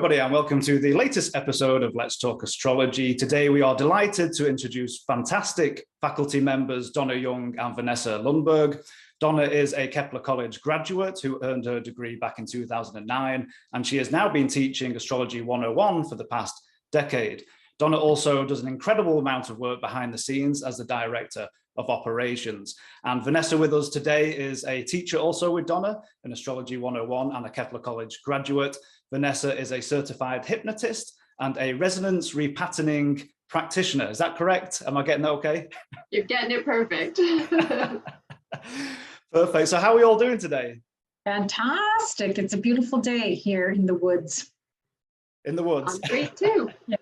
everybody, and welcome to the latest episode of Let's Talk Astrology. Today, we are delighted to introduce fantastic faculty members, Donna Young and Vanessa Lundberg. Donna is a Kepler College graduate who earned her degree back in 2009, and she has now been teaching Astrology 101 for the past decade. Donna also does an incredible amount of work behind the scenes as the Director of Operations. And Vanessa with us today is a teacher also with Donna in Astrology 101 and a Kepler College graduate. Vanessa is a certified hypnotist and a resonance repatterning practitioner. Is that correct? Am I getting that okay? You're getting it perfect. Perfect. So how are we all doing today? Fantastic. It's a beautiful day here in the woods. In the woods. I'm great too. Yeah.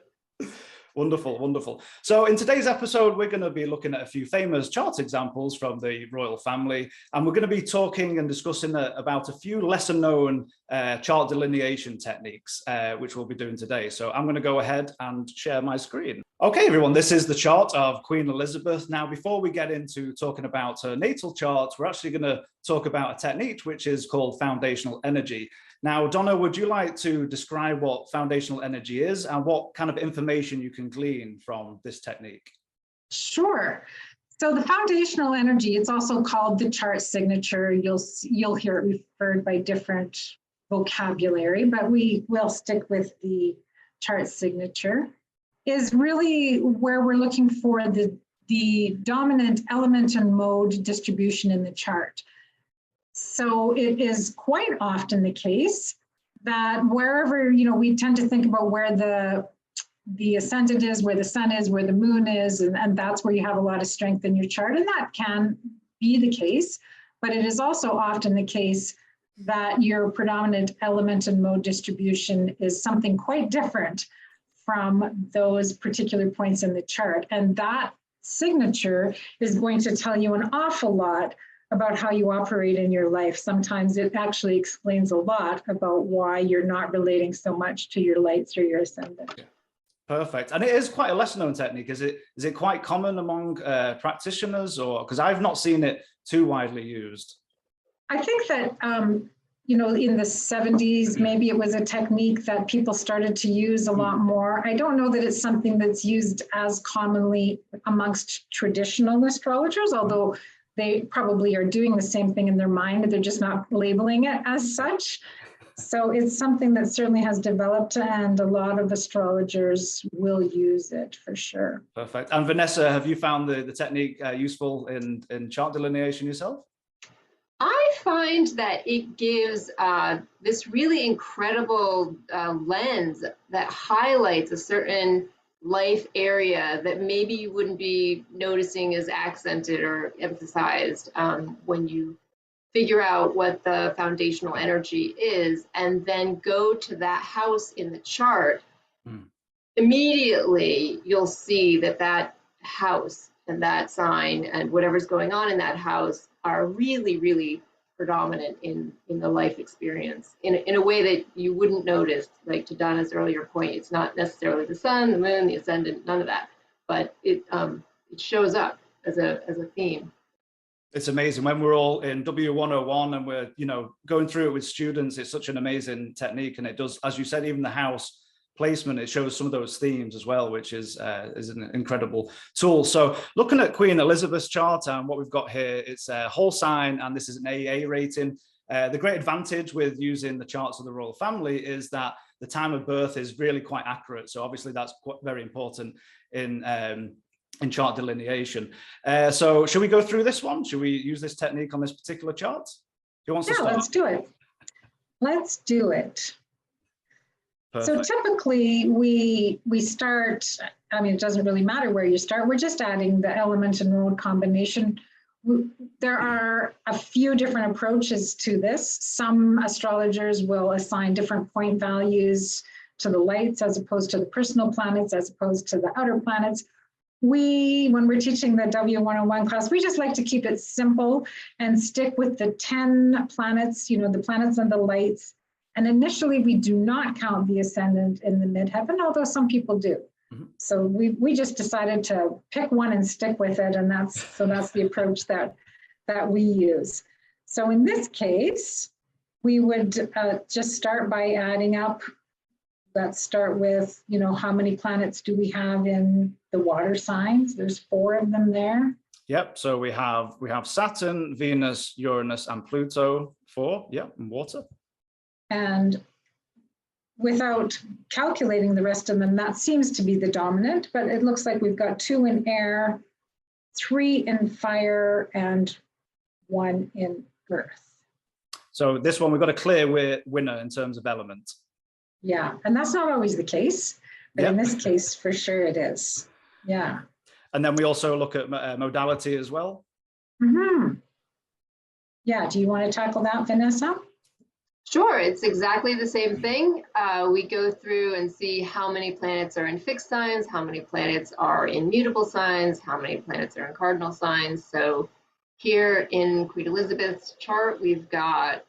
Wonderful, wonderful. So in today's episode, we're going to be looking at a few famous chart examples from the royal family, and we're going to be talking and discussing about a few lesser known chart delineation techniques, which we'll be doing today. So I'm going to go ahead and share my screen. Okay, everyone, this is the chart of Queen Elizabeth. Now, before we get into talking about her natal chart, we're actually going to talk about a technique which is called foundational energy. Now, Donna, would you like to describe what foundational energy is and what kind of information you can glean from this technique? Sure. So the foundational energy, it's also called the chart signature. You'll hear it referred by different vocabulary, but we will stick with the chart signature, is really where we're looking for the dominant element and mode distribution in the chart. So it is quite often the case that wherever, we tend to think about where the ascendant is, where the sun is, where the moon is, and that's where you have a lot of strength in your chart. And that can be the case, but it is also often the case that your predominant element and mode distribution is something quite different from those particular points in the chart. And that signature is going to tell you an awful lot about how you operate in your life. Sometimes it actually explains a lot about why you're not relating so much to your lights or your ascendant. Yeah. Perfect. And it is quite a lesser known technique. Is it quite common among practitioners, or because I've not seen it too widely used? I think that, in the 70s, maybe it was a technique that people started to use a lot more. I don't know that it's something that's used as commonly amongst traditional astrologers, although they probably are doing the same thing in their mind, they're just not labeling it as such. So it's something that certainly has developed, and a lot of astrologers will use it for sure. Perfect. And Vanessa, have you found the technique useful in chart delineation yourself? I find that it gives this really incredible lens that highlights a certain life area that maybe you wouldn't be noticing as accented or emphasized when you figure out what the foundational energy is, and then go to that house in the chart. Immediately you'll see that house and that sign and whatever's going on in that house are really, really predominant in the life experience in a way that you wouldn't notice. Like to Donna's earlier point, it's not necessarily the sun, the moon, the ascendant, none of that, but it shows up as a theme. It's amazing when we're all in W101 and we're going through it with students. It's such an amazing technique, and it does, as you said, even the house placement, it shows some of those themes as well, which is an incredible tool. So looking at Queen Elizabeth's chart and what we've got here, it's a whole sign, and this is an AA rating. The great advantage with using the charts of the royal family is that the time of birth is really quite accurate. So obviously that's very important in chart delineation. So should we go through this one? Should we use this technique on this particular chart? Who wants to start? Let's do it. Let's do it. Perfect. So typically we start, it doesn't really matter where you start. We're just adding the element and mode combination. There are a few different approaches to this. Some astrologers will assign different point values to the lights as opposed to the personal planets, as opposed to the outer planets. When we're teaching the W101 class, we just like to keep it simple and stick with the 10 planets, the planets and the lights. And initially, we do not count the ascendant in the midheaven, although some people do. So we just decided to pick one and stick with it, and that's the approach that we use. So in this case, we would just start by adding up let's start with, how many planets do we have in the water signs? There's 4 of them there. Yep. So we have Saturn, Venus, Uranus, and Pluto. 4. Yeah, in water. And without calculating the rest of them, that seems to be the dominant, but it looks like we've got 2 in air, 3 in fire, and 1 in earth. So this one, we've got a clear winner in terms of element. Yeah, and that's not always the case, but in this case, for sure it is. Yeah. And then we also look at modality as well. Mm-hmm. Yeah, do you want to tackle that, Vanessa? Sure, it's exactly the same thing. We go through and see how many planets are in fixed signs, how many planets are in mutable signs, how many planets are in cardinal signs. So here in Queen Elizabeth's chart, we've got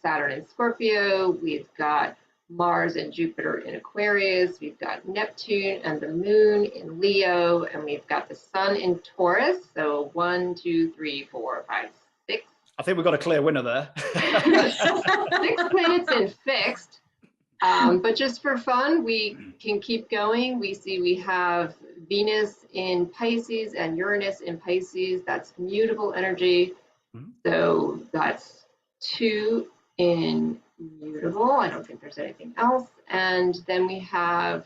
Saturn in Scorpio, we've got Mars and Jupiter in Aquarius, we've got Neptune and the Moon in Leo, and we've got the Sun in Taurus. So 1, 2, 3, 4, 5, 6. I think we've got a clear winner there. 6 planets in fixed. But just for fun, we can keep going. We see we have Venus in Pisces and Uranus in Pisces. That's mutable energy. So that's 2 in mutable. I don't think there's anything else. And then we have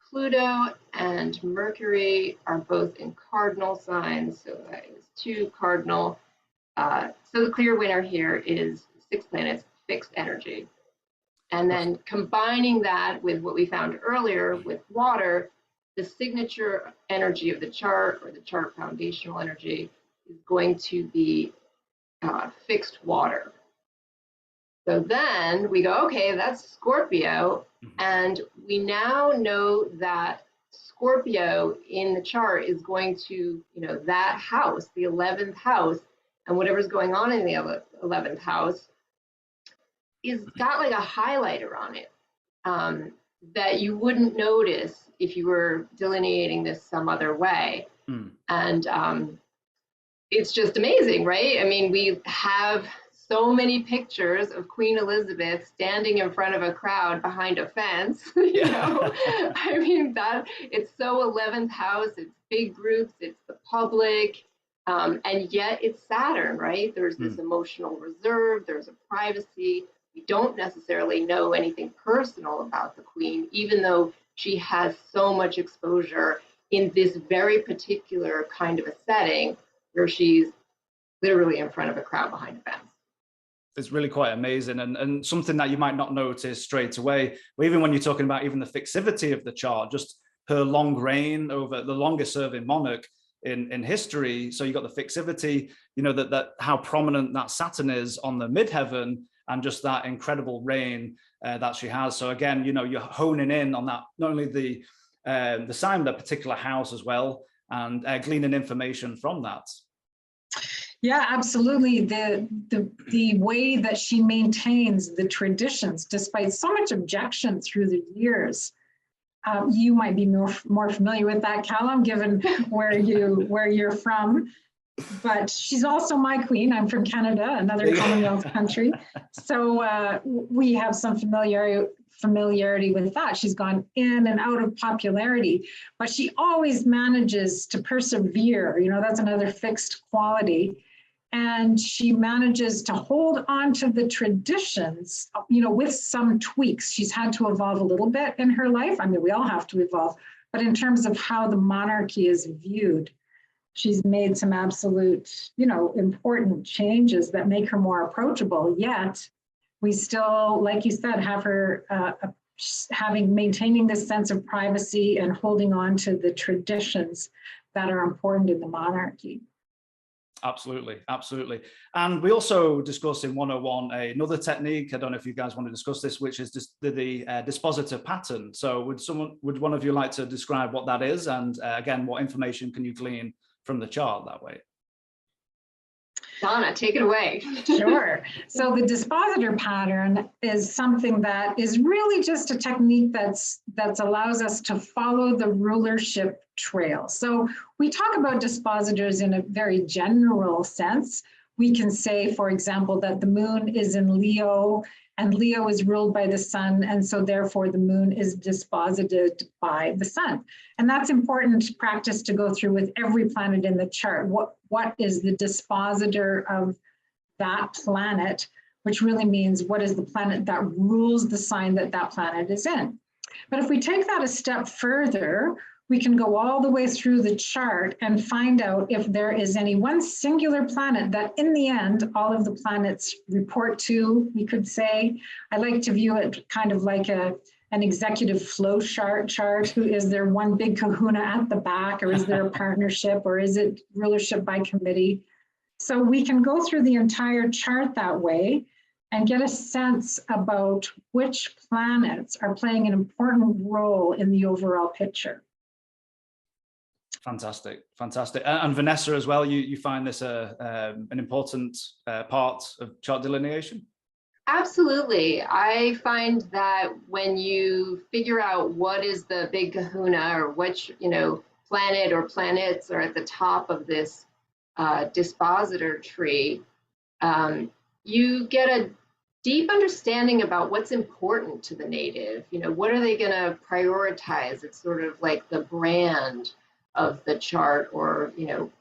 Pluto and Mercury are both in cardinal signs. So that is 2 cardinal. So the clear winner here is 6 planets, fixed energy. And then combining that with what we found earlier with water, the signature energy of the chart, or the chart foundational energy, is going to be fixed water. So then we go, okay, that's Scorpio. And we now know that Scorpio in the chart is going to, that house, the 11th house, and whatever's going on in the 11th house is got like a highlighter on it that you wouldn't notice if you were delineating this some other way. And it's just amazing, right? I mean, we have so many pictures of Queen Elizabeth standing in front of a crowd behind a fence, I mean, that it's so 11th house, it's big groups, it's the public, and yet it's Saturn, right? There's this emotional reserve, there's a privacy. We don't necessarily know anything personal about the Queen, even though she has so much exposure in this very particular kind of a setting where she's literally in front of a crowd behind a fence. It's really quite amazing, and something that you might not notice straight away, or even when you're talking about even the fixivity of the chart, just her long reign over the longest serving monarch in history. So you got the fixivity, that how prominent that Saturn is on the midheaven, and just that incredible reign that she has. So again, you're honing in on that, not only the sign, but particular house as well, and gleaning information from that. Yeah, absolutely. The way that she maintains the traditions, despite so much objection through the years. You might be more familiar with that, Callum, given where you're from. But she's also my queen. I'm from Canada, another Commonwealth country. So we have some familiarity with that. She's gone in and out of popularity, but she always manages to persevere. That's another fixed quality. And she manages to hold on to the traditions, with some tweaks. She's had to evolve a little bit in her life. I mean, we all have to evolve, but in terms of how the monarchy is viewed, she's made some absolute, important changes that make her more approachable. Yet we still, like you said, have her maintaining this sense of privacy and holding on to the traditions that are important in the monarchy. Absolutely, absolutely. And we also discussed in 101 another technique. I don't know if you guys want to discuss this, which is the Dispositor Pattern. So would one of you like to describe what that is? And again, what information can you glean from the chart that way? Donna, take it away. Sure. So the Dispositor Pattern is something that is really just a technique that allows us to follow the rulership trail. So we talk about dispositors in a very general sense. we can say, for example, that the moon is in Leo, and Leo is ruled by the sun, and so therefore the moon is disposited by the sun. And that's important practice to go through with every planet in the chart. What is the dispositor of that planet, which really means what is the planet that rules the sign that that planet is in. But if we take that a step further, we can go all the way through the chart and find out if there is any one singular planet that in the end, all of the planets report to, we could say. I like to view it kind of like an executive flow chart. Who is there one big kahuna at the back, or is there a partnership, or is it rulership by committee? So we can go through the entire chart that way and get a sense about which planets are playing an important role in the overall picture. Fantastic, fantastic. And Vanessa as well, you find this an important part of chart delineation? Absolutely. I find that when you figure out what is the big kahuna, or which, planet or planets are at the top of this dispositor tree, you get a deep understanding about what's important to the native. What are they going to prioritize? It's sort of like the brand of the chart, or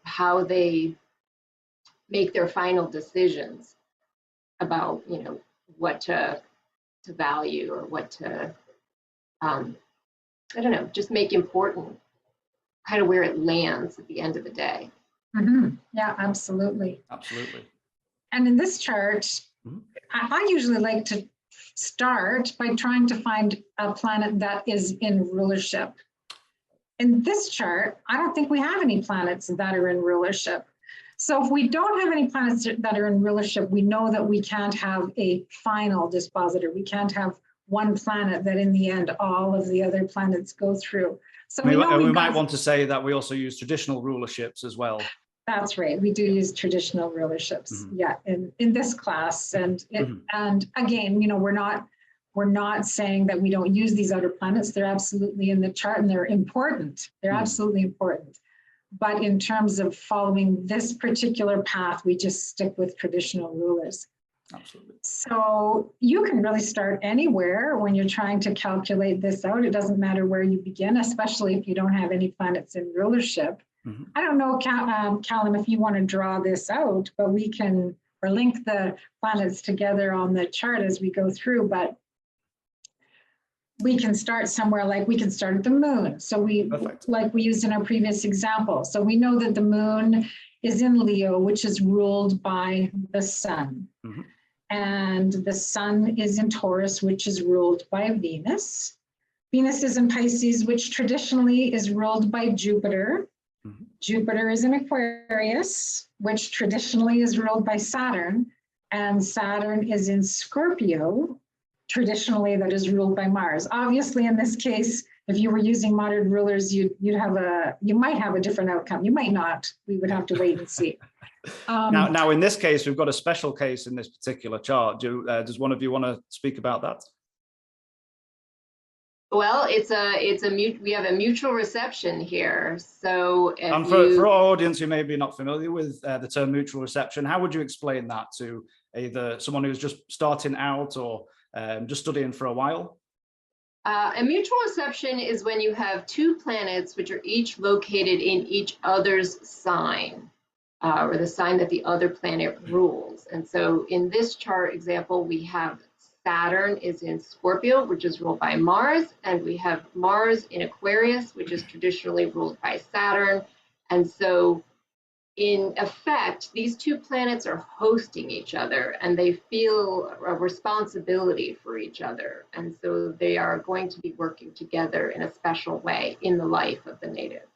how they make their final decisions about what to value, or what to I don't know, just make important, kind of where it lands at the end of the day. Mm-hmm. Yeah, absolutely. Absolutely. And in this chart, I usually like to start by trying to find a planet that is in rulership. In this chart, I don't think we have any planets that are in rulership. So if we don't have any planets that are in rulership, we know that we can't have a final dispositor. We can't have one planet that in the end, all of the other planets go through. So we might want to say that we also use traditional rulerships as well. That's right. We do use traditional rulerships, yeah, in this class. And and again, we're not saying that we don't use these outer planets. They're absolutely in the chart, and they're important. They're absolutely important. But in terms of following this particular path, we just stick with traditional rulers. Absolutely. So you can really start anywhere when you're trying to calculate this out. It doesn't matter where you begin, especially if you don't have any planets in rulership. I don't know, Callum, if you want to draw this out, but we can, or link the planets together on the chart as we go through, but we can start somewhere, like we can start at the moon. So like we used in our previous example. So we know that the moon is in Leo, which is ruled by the sun. And the sun is in Taurus, which is ruled by Venus. Venus is in Pisces, which traditionally is ruled by Jupiter. Jupiter is in Aquarius, which traditionally is ruled by Saturn, and Saturn is in Scorpio, traditionally that is ruled by Mars. Obviously, in this case, if you were using modern rulers, you might have a different outcome. You might not. We would have to wait and see. Now, in this case, we've got a special case in this particular chart. Does one of you want to speak about that? Well, we have a mutual reception here. So for our audience who may be not familiar with the term mutual reception, how would you explain that to either someone who's just starting out or just studying for a while? A mutual reception is when you have two planets which are each located in each other's sign, or the sign that the other planet rules. And so in this chart example, we have Saturn is in Scorpio, which is ruled by Mars, and we have Mars in Aquarius, which is traditionally ruled by Saturn. And so in effect, these two planets are hosting each other, and they feel a responsibility for each other. And so they are going to be working together in a special way in the life of the native.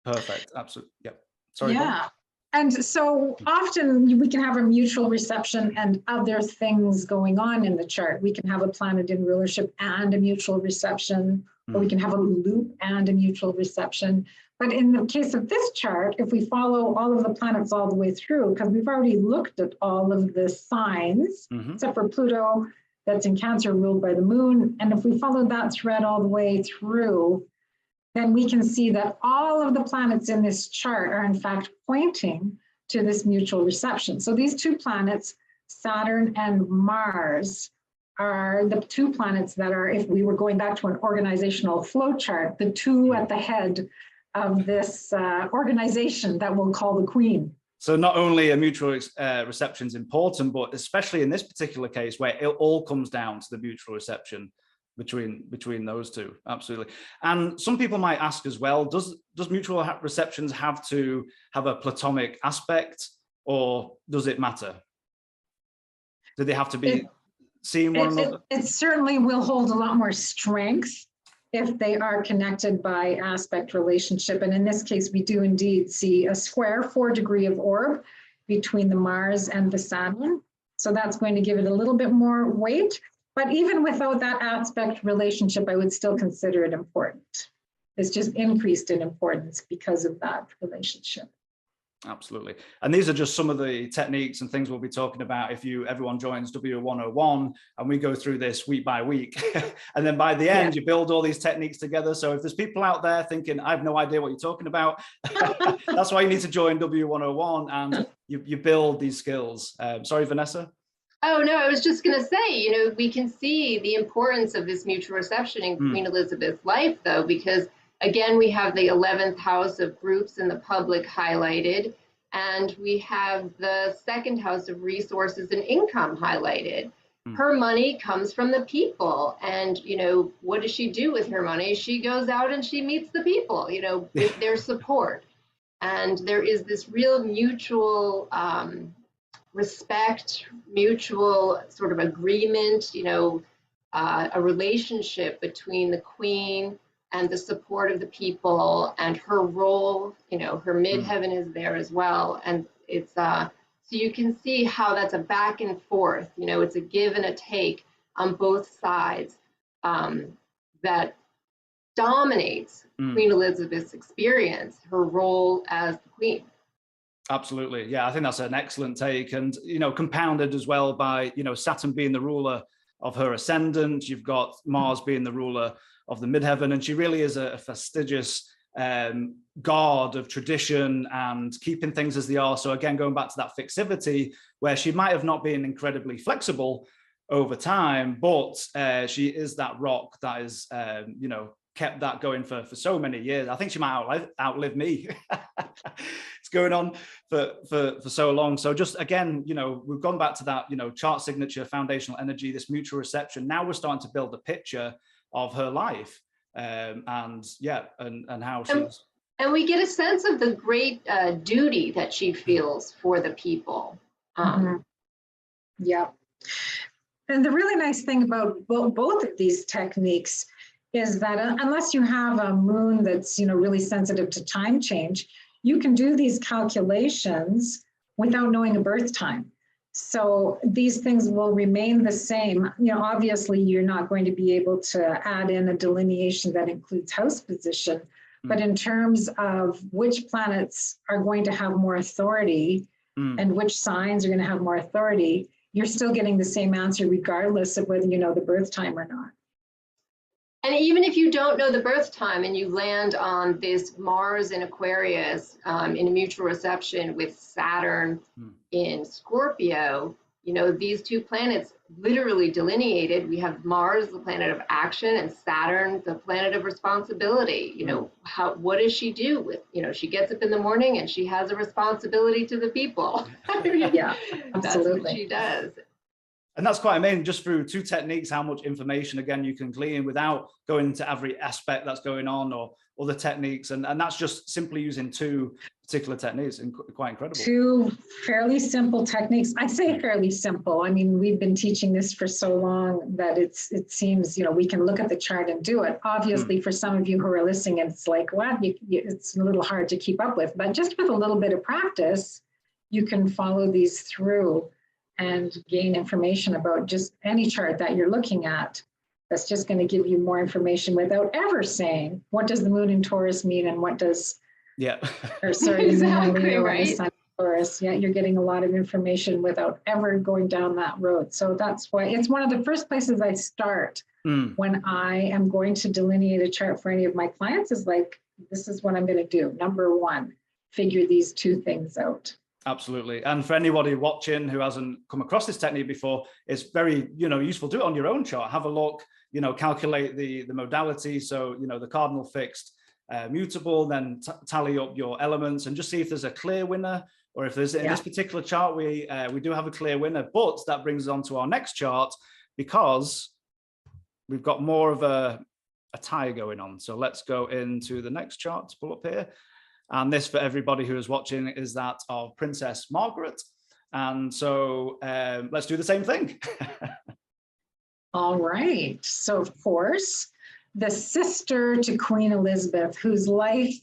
Perfect. Absolutely. Yep. Sorry. Yeah. And so often we can have a mutual reception and other things going on in the chart. We can have a planet in rulership and a mutual reception, or we can have a loop and a mutual reception. But in the case of this chart, if we follow all of the planets all the way through, because we've already looked at all of the signs, except for Pluto, that's in Cancer, ruled by the moon. And if we follow that thread all the way through, then we can see that all of the planets in this chart are in fact pointing to this mutual reception. So these two planets, Saturn and Mars, are the two planets that are, if we were going back to an organizational flow chart, the two at the head of this organization that we'll call the Queen. So not only a mutual reception is important, but especially in this particular case where it all comes down to the mutual reception between those two. Absolutely. And some people might ask as well, does mutual receptions have to have a platonic aspect, or does it matter? Do they have to be seeing one another? It certainly will hold a lot more strength if they are connected by aspect relationship. And in this case, we do indeed see a square 4-degree of orb between the Mars and the Saturn. So that's going to give it a little bit more weight. But even without that aspect relationship, I would still consider it important. It's just increased in importance because of that relationship. Absolutely. And these are just some of the techniques and things we'll be talking about if everyone joins W101 and we go through this week by week. And then by the end, you build all these techniques together. So if there's people out there thinking, I have no idea what you're talking about, that's why you need to join W101 and you build these skills. Sorry, Vanessa. Oh, no, I was just going to say, we can see the importance of this mutual reception in Queen Elizabeth's life, though, because, again, we have the 11th house of groups and the public highlighted, and we have the 2nd house of resources and income highlighted. Her money comes from the people, and, what does she do with her money? She goes out and she meets the people, with their support. And there is this real mutual respect, mutual sort of agreement, a relationship between the Queen and the support of the people, and her role, her midheaven is there as well. And it's, so you can see how that's a back and forth, it's a give and a take on both sides that dominates Queen Elizabeth's experience, her role as the Queen. Absolutely. Yeah, I think that's an excellent take. And, compounded as well by, Saturn being the ruler of her ascendant. You've got Mars being the ruler of the midheaven. And she really is a fastidious guard of tradition and keeping things as they are. So again, going back to that fixivity, where she might have not been incredibly flexible over time, but she is that rock that is, kept that going for so many years. I think she might outlive me. It's going on for so long. So just again, we've gone back to that, chart signature, foundational energy, this mutual reception. Now we're starting to build a picture of her life, and how she's. And we get a sense of the great duty that she feels for the people. Yeah. And the really nice thing about both of these techniques is that unless you have a moon that's, really sensitive to time change, you can do these calculations without knowing a birth time. So these things will remain the same. Obviously you're not going to be able to add in a delineation that includes house position, but in terms of which planets are going to have more authority and which signs are going to have more authority, you're still getting the same answer regardless of whether you know the birth time or not. And even if you don't know the birth time and you land on this Mars in Aquarius in a mutual reception with Saturn in Scorpio, these two planets literally delineated. We have Mars, the planet of action, and Saturn, the planet of responsibility. What does she do with, she gets up in the morning and she has a responsibility to the people. Yeah, absolutely. That's what she does. And that's quite amazing, just through two techniques, how much information, again, you can glean without going into every aspect that's going on or other techniques. And that's just simply using two particular techniques, and quite incredible. Two fairly simple techniques. I say fairly simple. I mean, we've been teaching this for so long that it seems, we can look at the chart and do it. Obviously, for some of you who are listening, it's like, what? It's a little hard to keep up with. But just with a little bit of practice, you can follow these through and gain information about just any chart that you're looking at. That's just going to give you more information without ever saying, what does the moon in Taurus mean and what does, exactly, right? The sun in Taurus. Yeah, you're getting a lot of information without ever going down that road. So that's why it's one of the first places I start when I am going to delineate a chart for any of my clients, is like, this is what I'm going to do. Number one, figure these two things out. Absolutely. And for anybody watching who hasn't come across this technique before, it's very, useful. Do it on your own chart. Have a look, calculate the modality. So, the cardinal fixed, mutable, then tally up your elements and just see if there's a clear winner, or if there's in this particular chart, we do have a clear winner. But that brings us on to our next chart, because we've got more of a tie going on. So let's go into the next chart to pull up here. And this, for everybody who is watching, is that of Princess Margaret. And so let's do the same thing. All right. So, of course, the sister to Queen Elizabeth, whose life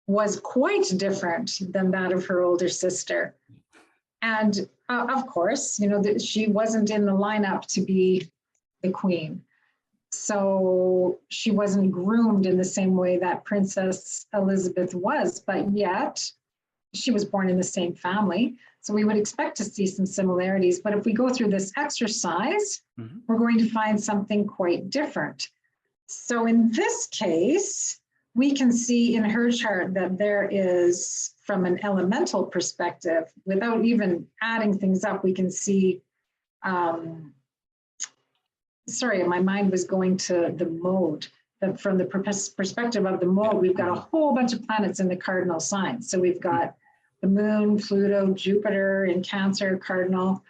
was quite different than that of her older sister. And of course, she wasn't in the lineup to be the queen. So she wasn't groomed in the same way that Princess Elizabeth was, but yet she was born in the same family. So we would expect to see some similarities. But if we go through this exercise, we're going to find something quite different. So in this case, we can see in her chart that there is, from an elemental perspective, without even adding things up, we can see, sorry, my mind was going to the mode. From the perspective of the mode, we've got a whole bunch of planets in the cardinal signs. So we've got the moon, Pluto, Jupiter in Cancer, cardinal,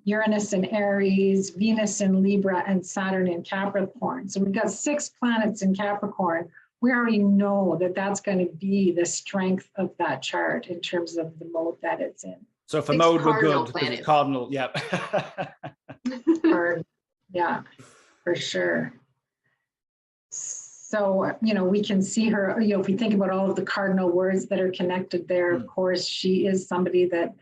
Uranus in Aries, Venus in Libra, and Saturn in Capricorn. So we've got 6 planets in Capricorn. We already know that that's going to be the strength of that chart in terms of the mode that it's in. So for mode, we're good. It's cardinal, yep. Yeah, for sure. So, we can see her, if we think about all of the cardinal words that are connected there, of course, she is somebody that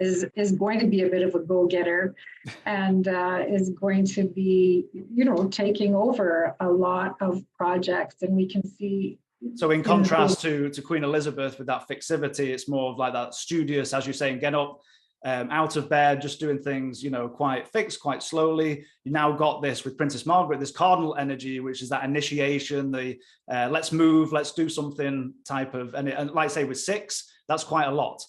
is going to be a bit of a go-getter and is going to be, taking over a lot of projects. And we can see. So in contrast to Queen Elizabeth with that fixivity, it's more of like that studious, as you're saying, get up, out of bed, just doing things, quite fixed, quite slowly. You now got this with Princess Margaret, this cardinal energy, which is that initiation, the let's move, let's do something type of, and like I say, with 6, that's quite a lot.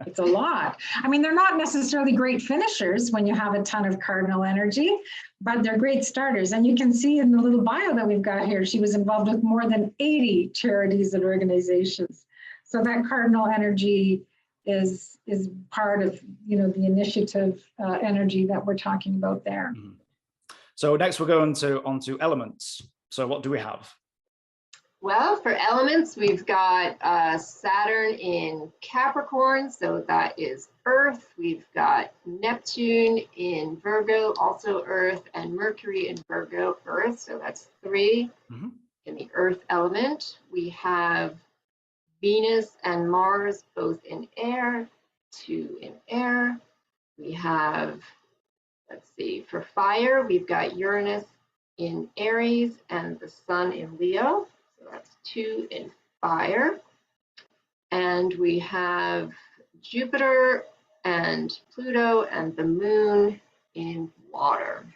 It's a lot. I mean, they're not necessarily great finishers when you have a ton of cardinal energy, but they're great starters. And you can see in the little bio that we've got here, she was involved with more than 80 charities and organizations. So that cardinal energy is part of the initiative energy that we're talking about there. So next we're going onto elements. So what do we have? Well, for elements, we've got Saturn in Capricorn, so that is Earth. We've got Neptune in Virgo, also Earth, and Mercury in Virgo, Earth, so that's 3 in the Earth element. We have Venus and Mars both in air, 2 in air. We have, let's see, for fire, we've got Uranus in Aries and the Sun in Leo. So that's 2 in fire. And we have Jupiter and Pluto and the moon in water.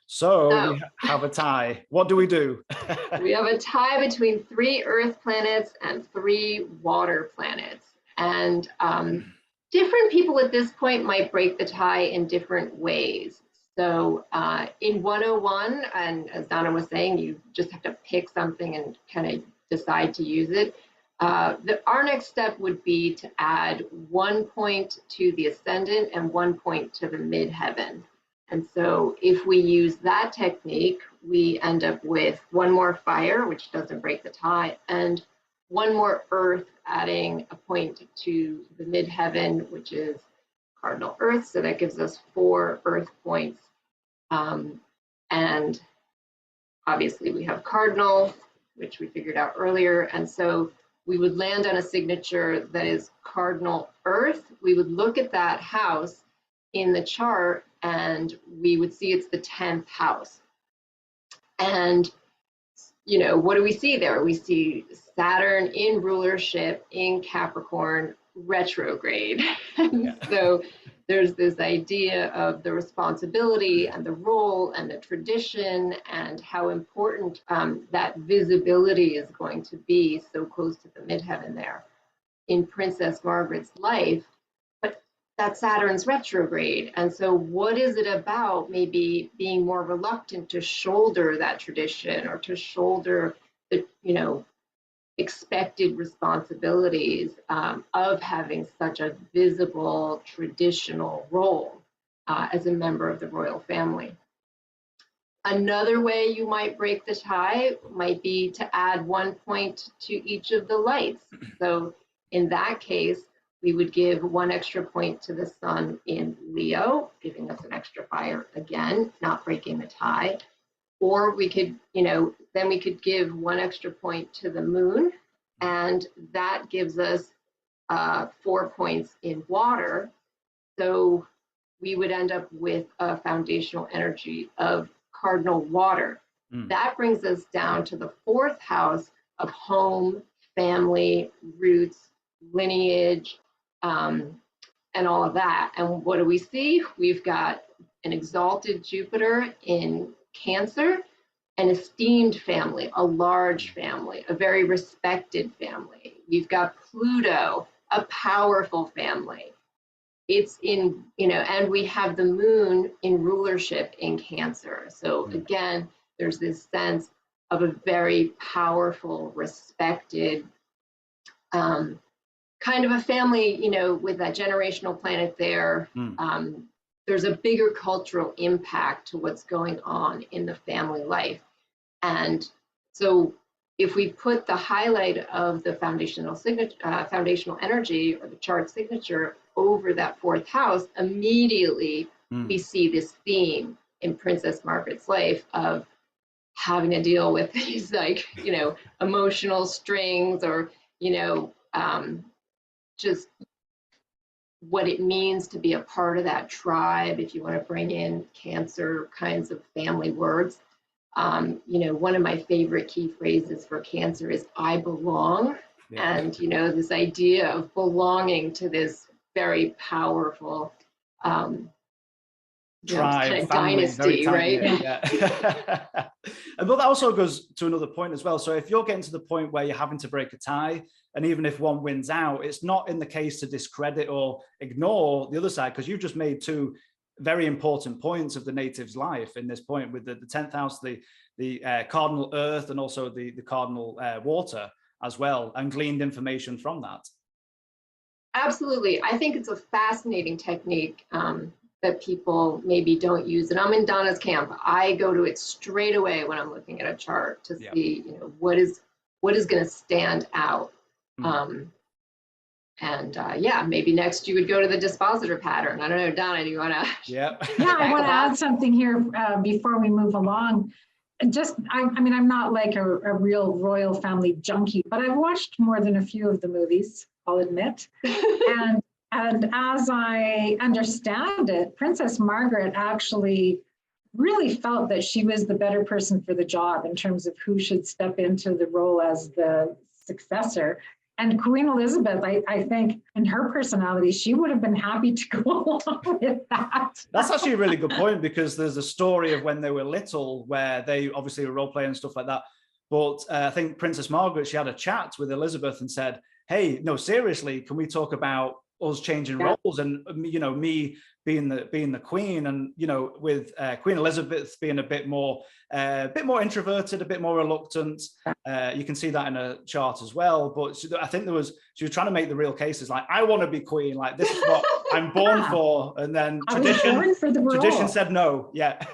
So we have a tie. What do we do? We have a tie between 3 Earth planets and 3 water planets. And different people at this point might break the tie in different ways. So in 101, and as Donna was saying, you just have to pick something and kind of decide to use it. Our next step would be to add 1 point to the ascendant and 1 point to the midheaven. And so if we use that technique, we end up with 1 more fire, which doesn't break the tie, and 1 more earth, adding a point to the midheaven, which is cardinal earth. So that gives us 4 earth points. And obviously we have cardinal, which we figured out earlier. And so we would land on a signature that is cardinal earth. We would look at that house in the chart and we would see it's the 10th house. And, what do we see there? We see Saturn in rulership in Capricorn retrograde. So there's this idea of the responsibility and the role and the tradition and how important that visibility is going to be so close to the midheaven there. In Princess Margaret's life, that Saturn's retrograde. And so what is it about maybe being more reluctant to shoulder that tradition or to shoulder the, expected responsibilities of having such a visible traditional role as a member of the royal family? Another way you might break the tie might be to add 1 point to each of the lights. So in that case, we would give 1 extra point to the sun in Leo, giving us an extra fire again, not breaking the tie. Or we could, then we could give 1 extra point to the moon, and that gives us 4 points in water. So we would end up with a foundational energy of cardinal water. That brings us down to the 4th house of home, family, roots, lineage, and all of that. And what do we see? We've got an exalted Jupiter in Cancer, an esteemed family, a large family, a very respected family. We've got Pluto, a powerful family. It's in, and we have the moon in rulership in Cancer. So again, there's this sense of a very powerful, respected, kind of a family, with that generational planet there. There's a bigger cultural impact to what's going on in the family life. And so if we put the highlight of the foundational energy or the chart signature over that 4th house, immediately we see this theme in Princess Margaret's life of having to deal with these emotional strings, or, just what it means to be a part of that tribe, if you want to bring in Cancer kinds of family words. One of my favorite key phrases for Cancer is "I belong," and this idea of belonging to this very powerful tribe, family, dynasty, right? Yeah. But that also goes to another point as well. So if you're getting to the point where you're having to break a tie, and even if one wins out, it's not in the case to discredit or ignore the other side, because you've just made 2 very important points of the native's life in this point, with the 10th house, the cardinal earth, and also the cardinal water as well, and gleaned information from that. Absolutely. I think it's a fascinating technique that people maybe don't use. And I'm in Donna's camp. I go to it straight away when I'm looking at a chart to see, what is going to stand out. Maybe next you would go to the Dispositor Pattern. I don't know, Donna, do you want to? Yeah, I want to add something here before we move along. I'm not like a real royal family junkie, but I've watched more than a few of the movies, I'll admit. And as I understand it, Princess Margaret actually really felt that she was the better person for the job in terms of who should step into the role as the successor. And Queen Elizabeth, I think, in her personality, she would have been happy to go along with that. That's actually a really good point, because there's a story of when they were little where they obviously were role playing and stuff like that. But I think Princess Margaret, she had a chat with Elizabeth and said, "Hey, no, seriously, can we talk about us changing roles, and me being the queen, and with Queen Elizabeth being a bit more introverted, a bit more reluctant. You can see that in a chart as well. But I think she was trying to make the real cases, like, I want to be queen, like, this is what I'm born for. And then tradition said no. Yeah.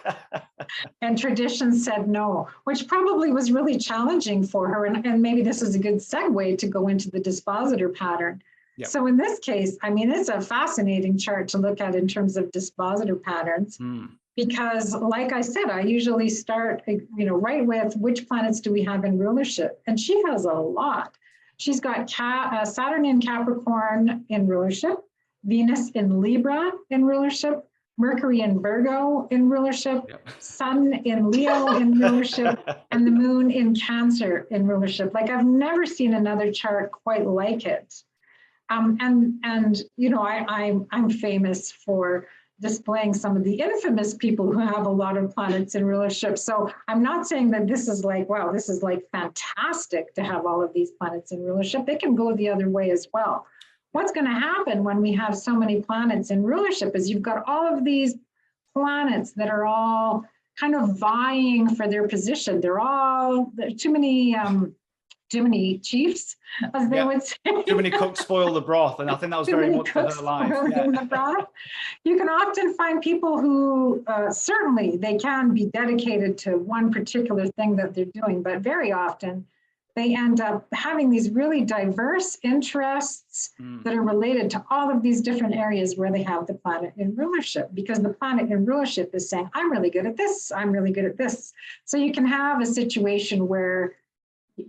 And tradition said no, which probably was really challenging for her. And maybe this is a good segue to go into the Dispositor Pattern. Yep. So in this case, it's a fascinating chart to look at in terms of Dispositor patterns, because like I said, I usually start, right with which planets do we have in rulership? And she has a lot. She's got Saturn in Capricorn in rulership, Venus in Libra in rulership, Mercury in Virgo in rulership, Sun in Leo in rulership, and the Moon in Cancer in rulership. Like, I've never seen another chart quite like it. I'm famous for displaying some of the infamous people who have a lot of planets in rulership. So I'm not saying that this is like, wow, this is like fantastic to have all of these planets in rulership. They can go the other way as well. what's going to happen when we have so many planets in rulership is you've got all of these planets that are all kind of vying for their position. There are too many chiefs, as they would say. Too many cooks spoil the broth, and I think that was very much for her life. The broth. You can often find people who certainly they can be dedicated to one particular thing that they're doing, but very often they end up having these really diverse interests that are related to all of these different areas where they have the planet in rulership, because the planet in rulership is saying, I'm really good at this, I'm really good at this. So you can have a situation where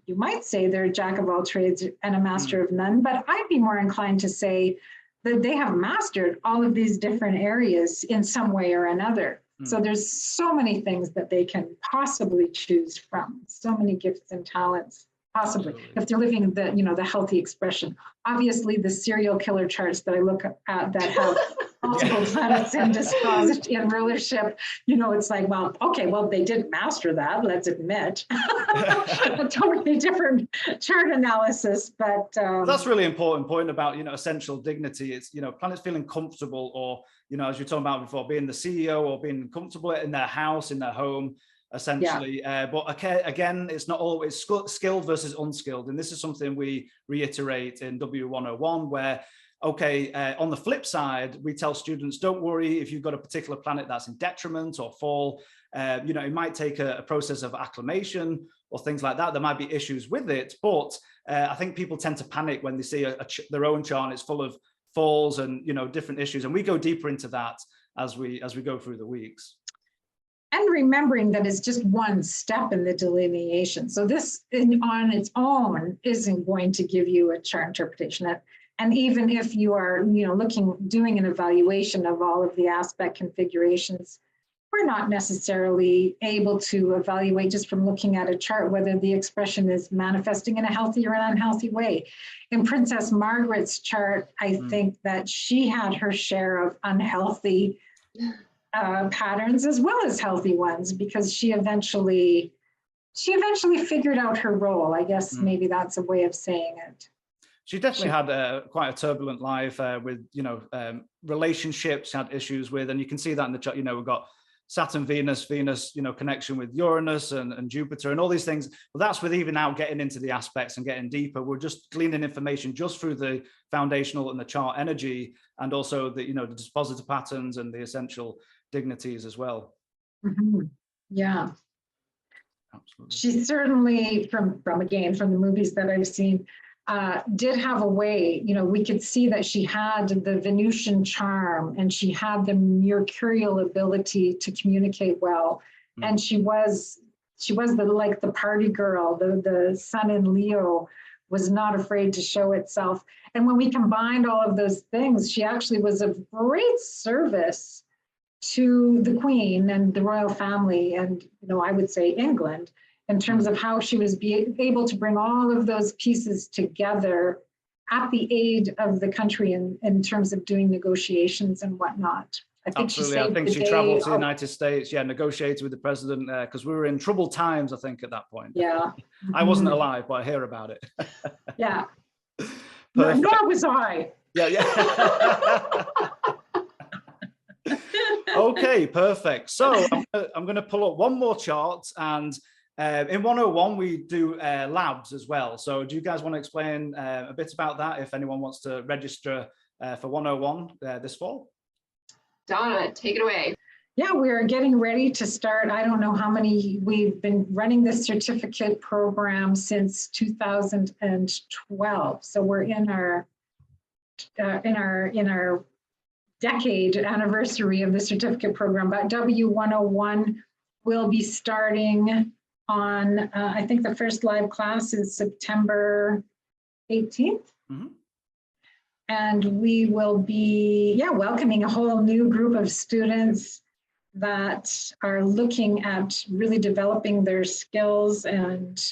you might say they're a jack of all trades and a master of none, but I'd be more inclined to say that they have mastered all of these different areas in some way or another. So there's so many things that they can possibly choose from, so many gifts and talents. Possibly, if they're living the, the healthy expression. Obviously, the serial killer charts that I look at that have multiple planets in disposition in rulership, it's like, well, okay, well, they didn't master that, let's admit. A totally different chart analysis, but that's really important point about essential dignity. It's planets feeling comfortable, or as you're talking about before, being the CEO or being comfortable in their house, in their home. Essentially, but again, it's not always skilled versus unskilled, and this is something we reiterate in W101, where on the flip side, we tell students, don't worry if you've got a particular planet that's in detriment or fall. It might take a process of acclimation or things like that. There might be issues with it, but I think people tend to panic when they see their own chart and it's full of falls and different issues, and we go deeper into that as we go through the weeks. And remembering that it's just one step in the delineation. So this on its own isn't going to give you a chart interpretation. And even if you are, doing an evaluation of all of the aspect configurations, we're not necessarily able to evaluate just from looking at a chart whether the expression is manifesting in a healthy or an unhealthy way. In Princess Margaret's chart, I think that she had her share of unhealthy patterns as well as healthy ones, because she eventually figured out her role. I guess maybe that's a way of saying it. She definitely had quite a turbulent life with relationships, had issues with, and you can see that in the chart. We've got Saturn, Venus, connection with Uranus and Jupiter and all these things. But that's with even now getting into the aspects and getting deeper. We're just gleaning information just through the foundational and the chart energy, and also the the dispositor patterns and the essential dignities as well. Yeah, absolutely. She certainly, from the movies that I've seen, did have a way. We could see that she had the Venusian charm and she had the mercurial ability to communicate well, and she was the party girl. The sun in Leo was not afraid to show itself, and when we combined all of those things, she actually was of great service to the Queen and the royal family, and I would say England, in terms of how she was able to bring all of those pieces together at the aid of the country in terms of doing negotiations and whatnot. I think she traveled to the United States, negotiated with the president, because we were in troubled times, I think, at that point. Yeah. I wasn't alive, but I hear about it. Yeah. Nor was I. Yeah. Okay, perfect. So I'm going to pull up one more chart, and in 101 we do labs as well. So do you guys want to explain a bit about that if anyone wants to register for 101 this fall? Donna, take it away. Yeah, we're getting ready to start. I don't know how many, we've been running this certificate program since 2012. So we're in our decade anniversary of the certificate program, but W101 will be starting on, I think the first live class is September 18th. And we will be, welcoming a whole new group of students that are looking at really developing their skills and,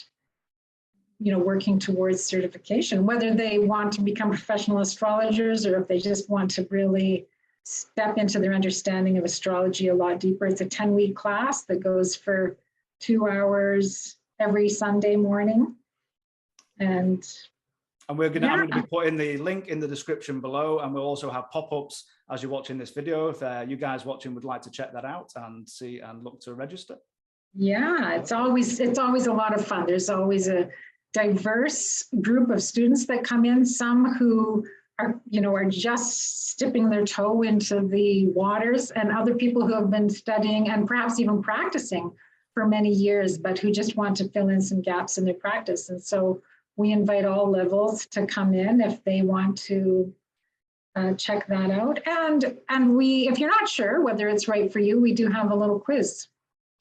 working towards certification, whether they want to become professional astrologers or if they just want to really step into their understanding of astrology a lot deeper. It's a 10-week class that goes for 2 hours every Sunday morning. And And I'm going to be putting the link in the description below, and we'll also have pop-ups as you're watching this video. If you guys watching would like to check that out and see and look to register. Yeah, it's always a lot of fun. There's always a diverse group of students that come in, some who are just dipping their toe into the waters, and other people who have been studying and perhaps even practicing for many years, but who just want to fill in some gaps in their practice. And so we invite all levels to come in if they want to check that out. And if you're not sure whether it's right for you, we do have a little quiz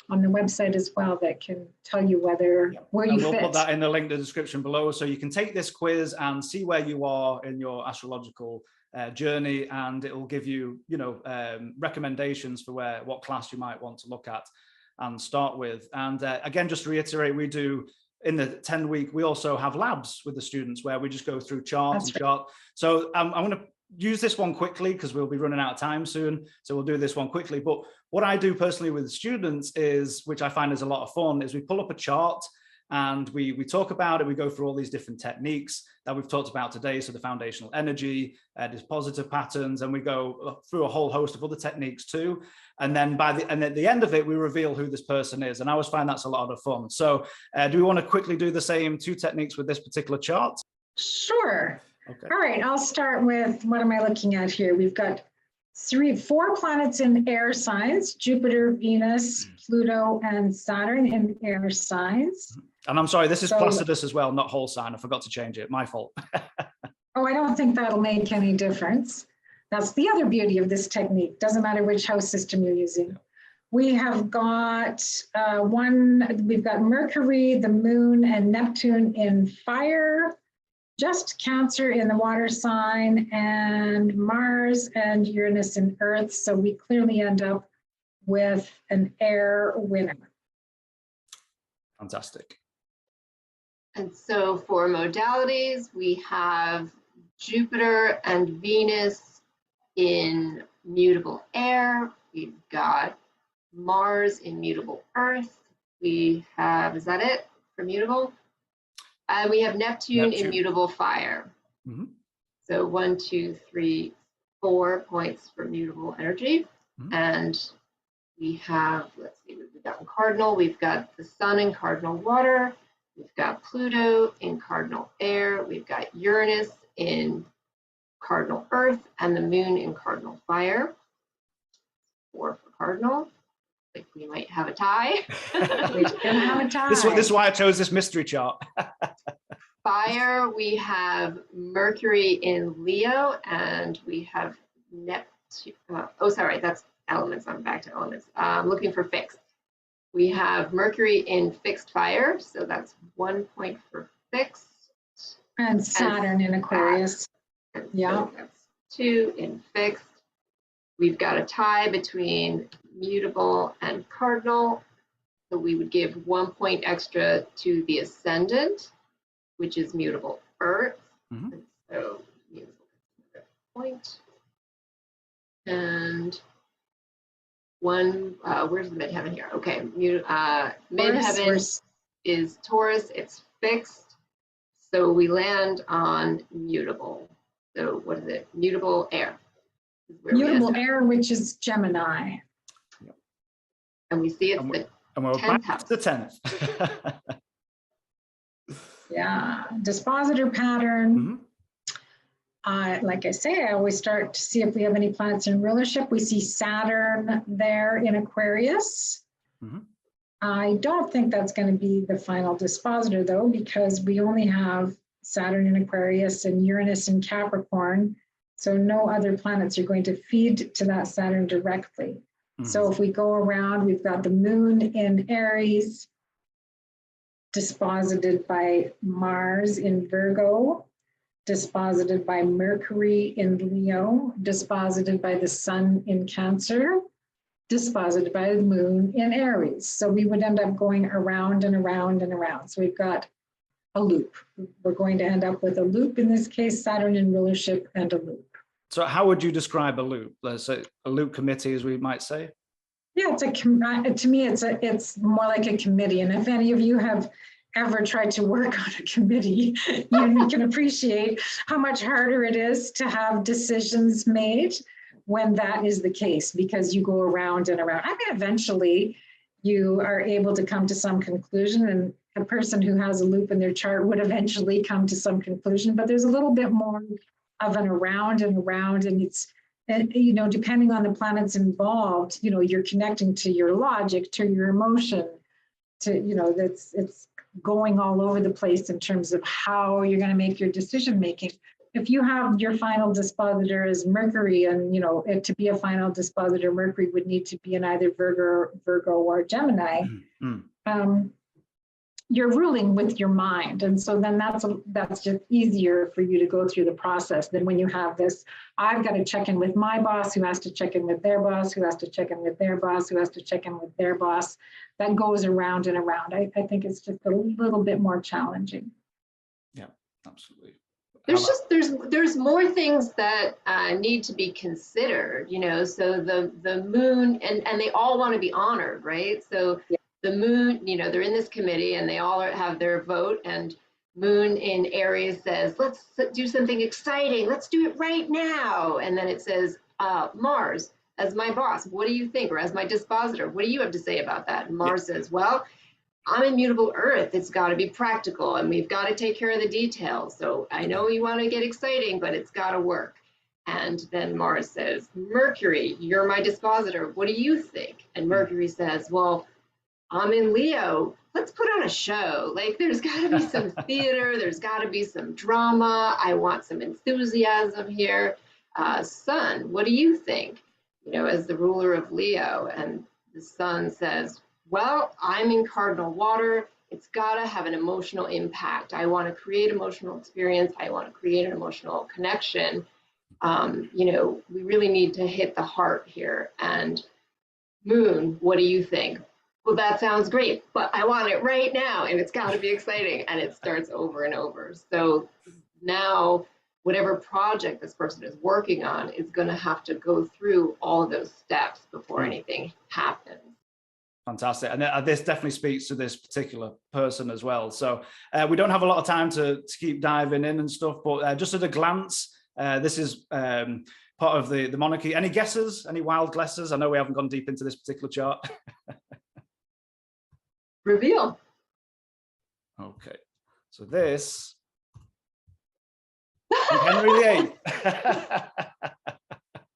on the website as well that can tell you where you fit. We'll put that in the link in the description below, so you can take this quiz and see where you are in your astrological journey, and it will give you, recommendations for what class you might want to look at and start with. And again, just to reiterate, we do in the 10-week, we also have labs with the students where we just go through chart and chart. So I'm going to use this one quickly because we'll be running out of time soon. So we'll do this one quickly. But what I do personally with the students is, which I find is a lot of fun, is we pull up a chart and we talk about it. We go through all these different techniques that we've talked about today. So the foundational energy, dispositor patterns, and we go through a whole host of other techniques too. And then at the end of it, we reveal who this person is. And I always find that's a lot of fun. So do we want to quickly do the same 2 techniques with this particular chart? Sure. Okay. All right, I'll start with, what am I looking at here? We've got 4 planets in air signs: Jupiter, Venus, Pluto, and Saturn in air signs. And I'm sorry, this is Placidus as well, not whole sign. I forgot to change it. My fault. Oh, I don't think that'll make any difference. That's the other beauty of this technique. Doesn't matter which house system you're using. We have got we've got Mercury, the Moon, and Neptune in fire. Just Cancer in the water sign, and Mars and Uranus in Earth. So we clearly end up with an air winner. Fantastic. And so for modalities, we have Jupiter and Venus in mutable air. We've got Mars in mutable Earth. We have, is that it for mutable? And we have Neptune in mutable fire. Mm-hmm. So 1, 2, 3, 4 points for mutable energy. Mm-hmm. And we have, let's see, we've got in cardinal, we've got the sun in cardinal water, we've got Pluto in cardinal air, we've got Uranus in cardinal earth, and the moon in cardinal fire. 4 for cardinal. Like we might have a tie. We're gonna have a tie. This is why I chose this mystery chart. Fire, we have Mercury in Leo, and we have Neptune. That's elements. I'm back to elements. I'm looking for fixed. We have Mercury in fixed fire, so that's 1 point for fixed. And Saturn in Aquarius. Yeah. So that's 2 in fixed. We've got a tie between mutable and cardinal. So we would give 1 point extra to the ascendant, which is mutable earth. Mm-hmm. And so mutable point. And one, where's the midheaven here? Okay, midheaven is Taurus, it's fixed. So we land on mutable. So what is it? Mutable air. Mutable air, which is Gemini. And we see it's the 10th house. The 10th. Yeah, dispositor pattern. Mm-hmm. Like I say, I always start to see if we have any planets in rulership. We see Saturn there in Aquarius. Mm-hmm. I don't think that's going to be the final dispositor, though, because we only have Saturn in Aquarius and Uranus in Capricorn. So no other planets are going to feed to that Saturn directly. Mm-hmm. So if we go around, we've got the moon in Aries, disposited by Mars in Virgo, disposited by Mercury in Leo, disposited by the sun in Cancer, disposited by the moon in Aries. So we would end up going around and around and around. So we've got a loop. We're going to end up with a loop, in this case, Saturn in rulership and a loop. So how would you describe a loop? Let's say a loop committee, as we might say. Yeah, to me, it's more like a committee. And if any of you have ever tried to work on a committee, you can appreciate how much harder it is to have decisions made when that is the case, because you go around and around. I mean, eventually you are able to come to some conclusion, and a person who has a loop in their chart would eventually come to some conclusion, but there's a little bit more of an around and around, and it's, you know, depending on the planets involved, you know, you're connecting to your logic, to your emotion, to, you know, it's going all over the place in terms of how you're going to make your decision making. If you have your final dispositor as Mercury, and, you know, to be a final dispositor, Mercury would need to be in either Virgo or Gemini. You're ruling with your mind. And so then that's just easier for you to go through the process than when you have this, I've got to check in with my boss, who has to check in with their boss, who has to check in with their boss, who has to check in with their boss. That goes around and around. I think it's just a little bit more challenging. Yeah, absolutely. There's more things that need to be considered, you know, so the moon, and they all want to be honored, right? So yeah. The moon, you know, they're in this committee and they all have their vote, and moon in Aries says, let's do something exciting. Let's do it right now. And then it says, Mars, as my boss, what do you think? Or as my dispositor, what do you have to say about that? And Mars says, well, I'm immutable Earth. It's got to be practical, and we've got to take care of the details. So I know you want to get exciting, but it's got to work. And then Mars says, Mercury, you're my dispositor. What do you think? And Mercury says, well, I'm in Leo. Let's put on a show. Like, there's got to be some theater. There's got to be some drama. I want some enthusiasm here. Sun, what do you think? You know, as the ruler of Leo. And the Sun says, well, I'm in cardinal water. It's got to have an emotional impact. I want to create emotional experience. I want to create an emotional connection. You know, we really need to hit the heart here. And Moon, what do you think? Well, that sounds great, but I want it right now, and it's got to be exciting. And it starts over and over. So now, whatever project this person is working on is going to have to go through all of those steps before anything happens. Fantastic. And this definitely speaks to this particular person as well. So we don't have a lot of time to keep diving in and stuff, but just at a glance, this is part of the monarchy. Any guesses? Any wild guesses? I know we haven't gone deep into this particular chart. Reveal. Okay. So this is Henry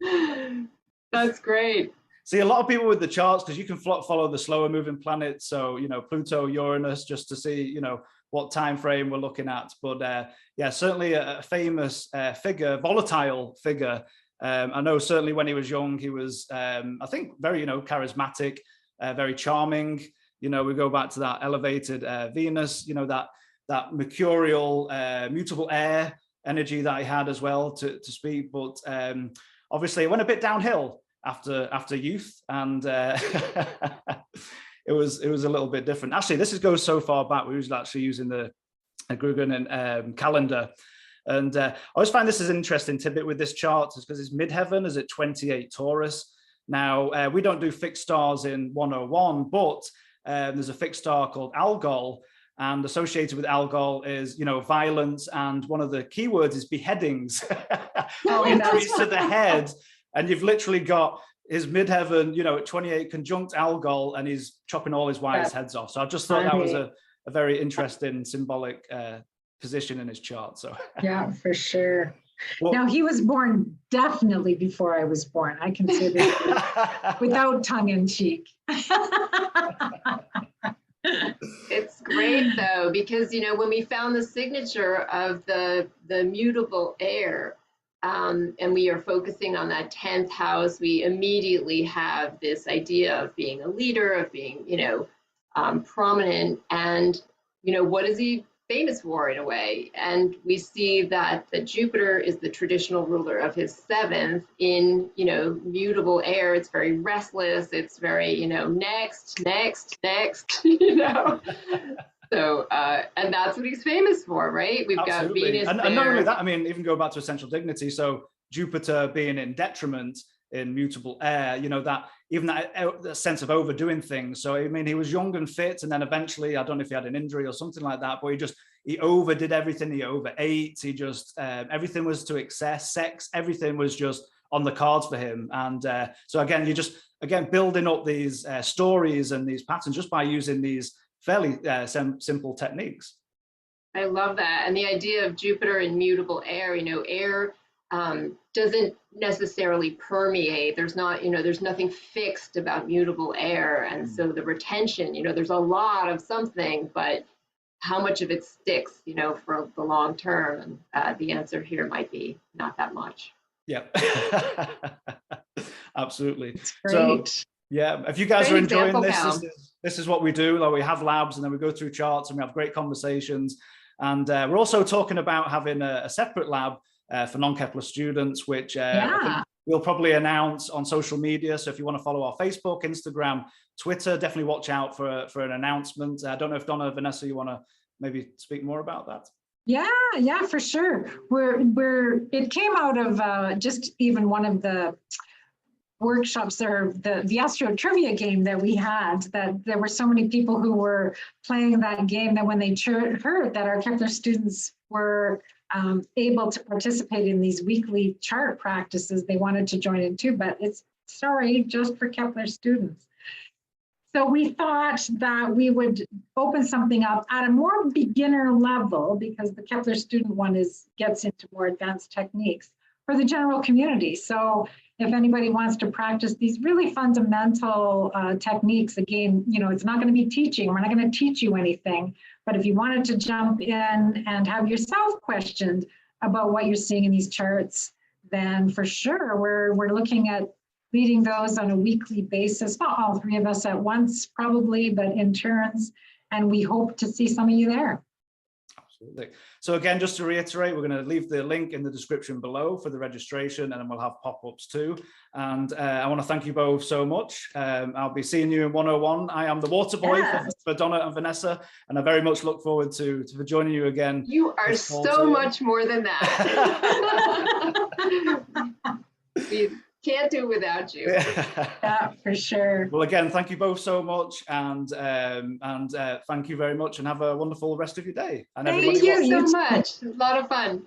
VIII. That's great. See, a lot of people with the charts, because you can follow the slower moving planets. So, you know, Pluto, Uranus, just to see, you know, what time frame we're looking at. But yeah, certainly a famous figure, volatile figure. I know certainly when he was young, he was, I think, very, you know, charismatic, very charming. You know, we go back to that elevated Venus, you know, that mercurial, mutable air energy that he had as well to speak. But obviously it went a bit downhill after youth, and it was a little bit different. Actually, this goes so far back. We was actually using the Gregorian calendar, and I always find this is an interesting tidbit with this chart, is because his midheaven is at 28 Taurus. Now we don't do fixed stars in 101, but there's a fixed star called Algol, and associated with Algol is, you know, violence, and one of the keywords is beheadings. Injuries to the head. And you've literally got his midheaven, you know, at 28 conjunct Algol, and he's chopping all his wives' heads off. So I just thought that was a very interesting symbolic position in his chart. So yeah, for sure. Well, now, he was born definitely before I was born. I can say that without tongue in cheek. It's great though, because, you know, when we found the signature of the mutable air, and we are focusing on that 10th house, we immediately have this idea of being a leader, of being, you know, prominent. And, you know, what is he famous for in a way? And we see that the Jupiter is the traditional ruler of his 7th in, you know, mutable air. It's very restless. It's very, you know, next, you know. So, and that's what he's famous for, right? We've Absolutely. got Venus and not only that, I mean, even go back to essential dignity. So Jupiter being in detriment in mutable air, you know, that even that sense of overdoing things. So, I mean, he was young and fit, and then eventually, I don't know if he had an injury or something like that, but he overdid everything. He overate. He just, everything was to excess, sex, everything was just on the cards for him. And so again, you just, again, building up these stories and these patterns just by using these fairly simple techniques. I love that. And the idea of Jupiter in mutable air, you know, air doesn't necessarily permeate. There's not, you know, there's nothing fixed about mutable air. And so the retention, you know, there's a lot of something, but how much of it sticks, you know, for the long term? And the answer here might be not that much. Yeah, absolutely. Great. So, yeah, if you guys are enjoying this is what we do. Like, we have labs, and then we go through charts, and we have great conversations. And we're also talking about having a separate lab for non-Kepler students, which we'll probably announce on social media. So if you want to follow our Facebook, Instagram, Twitter, definitely watch out for an announcement. I don't know if Donna, Vanessa, you want to maybe speak more about that? Yeah, for sure. It came out of just even one of the workshops, or the Astro Trivia game that we had, that there were so many people who were playing that game that when they heard that our Kepler students were able to participate in these weekly chart practices, they wanted to join in too, but it's just for Kepler students. So we thought that we would open something up at a more beginner level, because the Kepler student one gets into more advanced techniques for the general community. So if anybody wants to practice these really fundamental techniques, again, you know, it's not going to be teaching. We're not going to teach you anything. But if you wanted to jump in and have yourself questioned about what you're seeing in these charts, then for sure, we're looking at leading those on a weekly basis, not all three of us at once probably, but in turns, and we hope to see some of you there. Absolutely. So again, just to reiterate, we're going to leave the link in the description below for the registration, and then we'll have pop-ups too. And I want to thank you both so much. I'll be seeing you in 101. I am the water boy for Donna and Vanessa, and I very much look forward to joining you again. You are so much more than that. We can't do without you. Yeah, for sure. Well, again, thank you both so much, and thank you very much, and have a wonderful rest of your day. And thank you so much. It's a lot of fun.